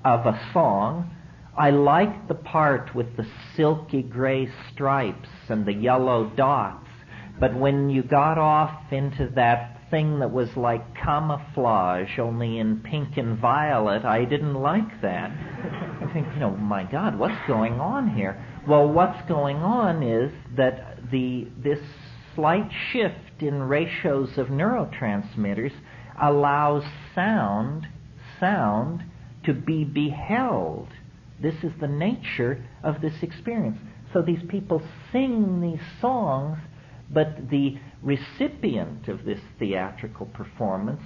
of a song. I liked the part with the silky gray stripes and the yellow dots, but when you got off into that thing that was like camouflage, only in pink and violet, I didn't like that. I think, my God, what's going on here? Well, what's going on is that this slight shift in ratios of neurotransmitters allows sound to be beheld. This is the nature of this experience. So these people sing these songs, but the recipient of this theatrical performance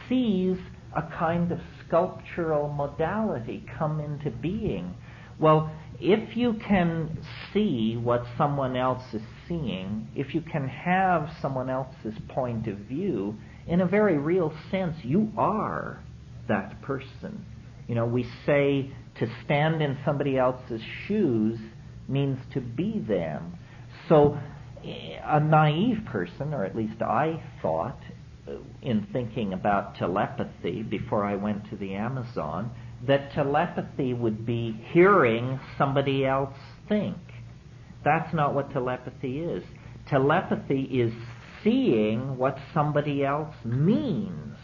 sees a kind of sculptural modality come into being. Well, if you can see what someone else is seeing, if you can have someone else's point of view, in a very real sense, you are that person. We say to stand in somebody else's shoes means to be them. So a naive person, or at least I thought, in thinking about telepathy before I went to the Amazon, that telepathy would be hearing somebody else think. That's not what telepathy is. Telepathy is seeing what somebody else means.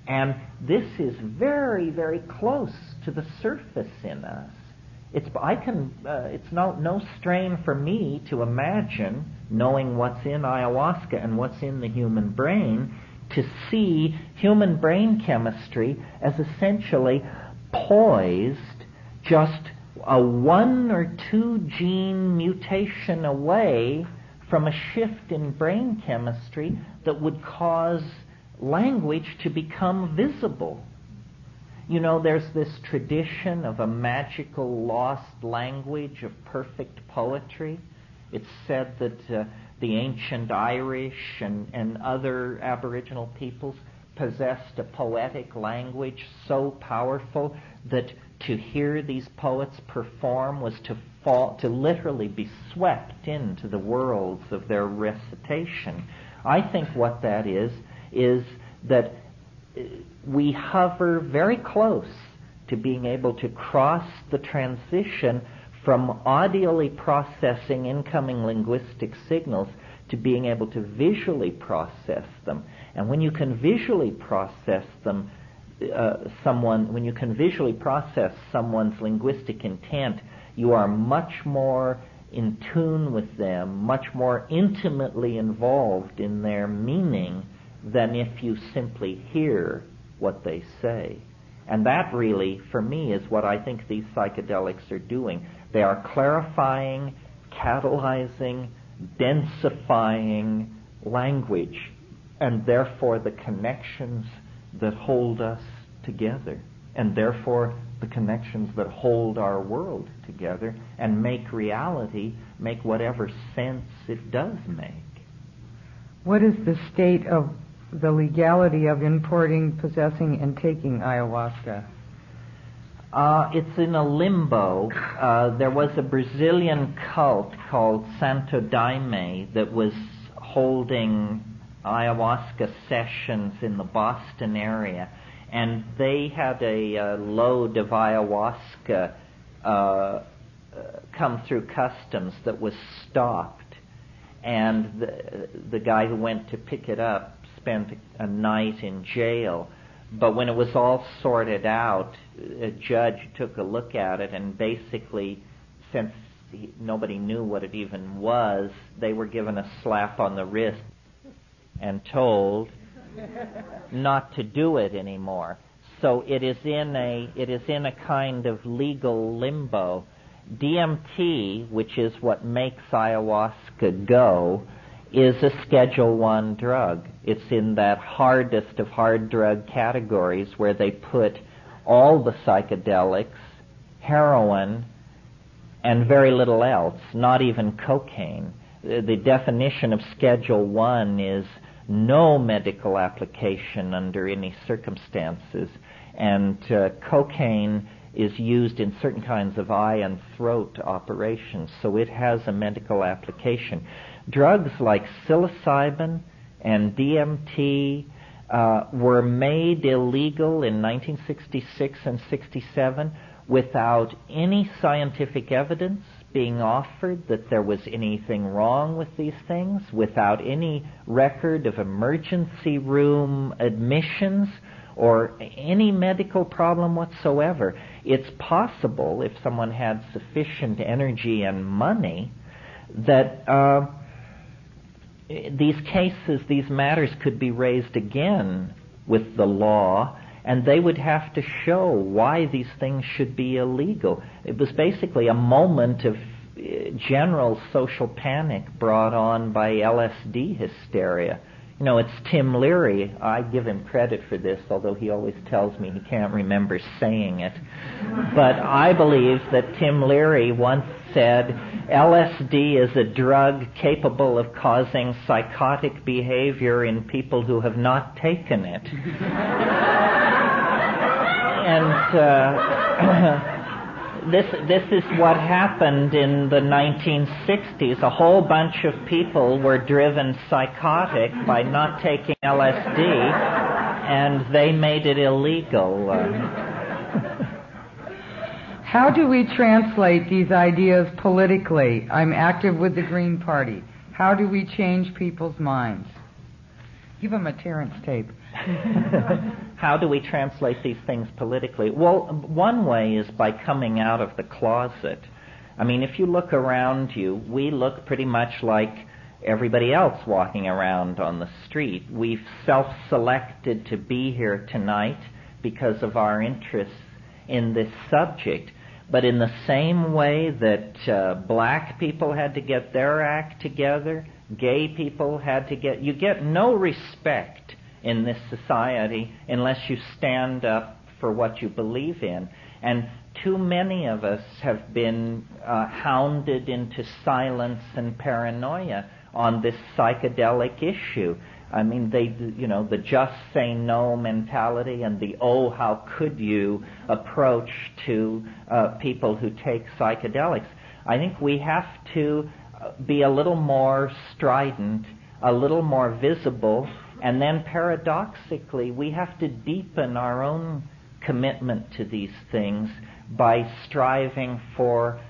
And this is very, very close to the surface in us. It's no strain for me to imagine, knowing what's in ayahuasca and what's in the human brain, to see human brain chemistry as essentially poised just a 1 or 2 gene mutation away from a shift in brain chemistry that would cause language to become visible. There's this tradition of a magical lost language of perfect poetry. It's said that the ancient Irish and other Aboriginal peoples possessed a poetic language so powerful that to hear these poets perform was to literally be swept into the worlds of their recitation. I think what that is that we hover very close to being able to cross the transition from audially processing incoming linguistic signals to being able to visually process them. And when you can visually process them, when you can visually process someone's linguistic intent, you are much more in tune with them, much more intimately involved in their meaning than if you simply hear what they say. And that really, for me, is what I think these psychedelics are doing. They are clarifying, catalyzing, densifying language, and therefore the connections that hold us together, and therefore the connections that hold our world together and make reality make whatever sense it does make. What is the state of the legality of importing, possessing, and taking ayahuasca? It's in a limbo. There was a Brazilian cult called Santo Daime that was holding ayahuasca sessions in the Boston area, and they had a load of ayahuasca come through customs that was stopped, and the guy who went to pick it up spent a night in jail. But when it was all sorted out, a judge took a look at it, and basically, since nobody knew what it even was, they were given a slap on the wrist and told not to do it anymore. So it is in a kind of legal limbo. DMT, which is what makes ayahuasca go, is a Schedule 1 drug. It's in that hardest of hard drug categories where they put all the psychedelics, heroin, and very little else, not even cocaine. The definition of Schedule 1 is no medical application under any circumstances, and cocaine is used in certain kinds of eye and throat operations, so it has a medical application. Drugs like psilocybin and DMT were made illegal in 1966 and 67 without any scientific evidence being offered that there was anything wrong with these things, without any record of emergency room admissions or any medical problem whatsoever. It's possible, if someone had sufficient energy and money, that these cases, these matters could be raised again with the law, and they would have to show why these things should be illegal. It was basically a moment of general social panic brought on by LSD hysteria. You know, it's Tim Leary. I give him credit for this, although he always tells me he can't remember saying it. But I believe that Tim Leary once said, LSD is a drug capable of causing psychotic behavior in people who have not taken it. And this is what happened in the 1960s. A whole bunch of people were driven psychotic by not taking LSD, and they made it illegal. How do we translate these ideas politically? I'm active with the Green Party. How do we change people's minds? Give them a Terence tape. How do we translate these things politically? Well, one way is by coming out of the closet. I mean, if you look around you, we look pretty much like everybody else walking around on the street. We've self-selected to be here tonight because of our interests in this subject. But in the same way that black people had to get their act together, gay people had to get... You get no respect in this society unless you stand up for what you believe in. And too many of us have been hounded into silence and paranoia on this psychedelic issue. I mean, the just say no mentality and the oh, how could you approach to people who take psychedelics. I think we have to be a little more strident, a little more visible, and then paradoxically, we have to deepen our own commitment to these things by striving for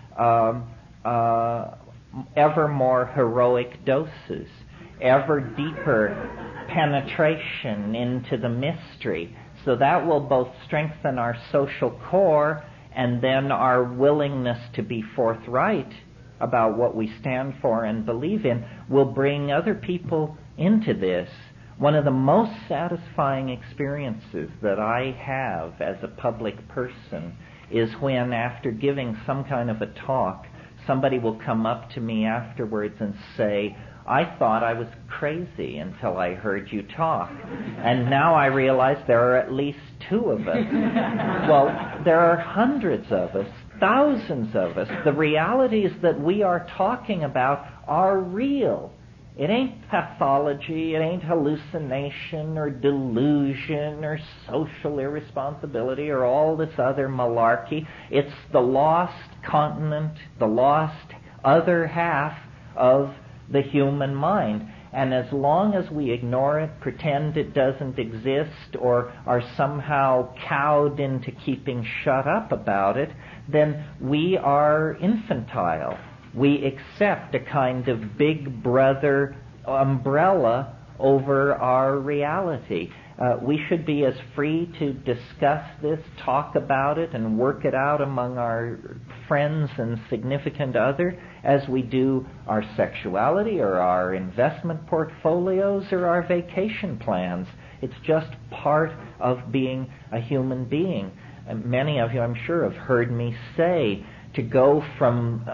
ever more heroic doses, ever deeper penetration into the mystery. So that will both strengthen our social core and then our willingness to be forthright about what we stand for and believe in will bring other people into this. One of the most satisfying experiences that I have as a public person is when, after giving some kind of a talk, somebody will come up to me afterwards and say, I thought I was crazy until I heard you talk. And now I realize there are at least two of us. Well, there are hundreds of us, thousands of us. The realities that we are talking about are real. It ain't pathology, it ain't hallucination or delusion or social irresponsibility or all this other malarkey. It's the lost continent, the lost other half of the human mind. And as long as we ignore it, pretend it doesn't exist, or are somehow cowed into keeping shut up about it, then we are infantile. We accept a kind of big brother umbrella over our reality. We should be as free to discuss this, talk about it, and work it out among our friends and significant other as we do our sexuality or our investment portfolios or our vacation plans. It's just part of being a human being. And many of you, I'm sure, have heard me say, to go from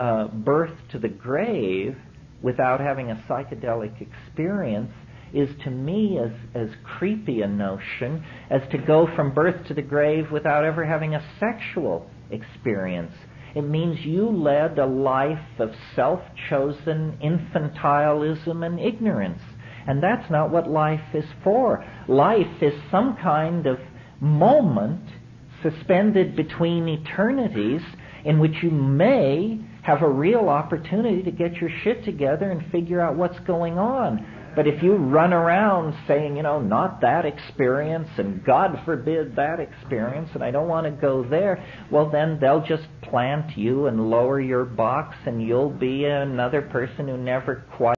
birth to the grave without having a psychedelic experience is, to me, as creepy a notion as to go from birth to the grave without ever having a sexual experience. It means you led a life of self-chosen infantilism and ignorance. And that's not what life is for. Life is some kind of moment suspended between eternities in which you may have a real opportunity to get your shit together and figure out what's going on. But if you run around saying, not that experience, and God forbid that experience, and I don't want to go there, well, then they'll just plant you and lower your box, and you'll be another person who never quite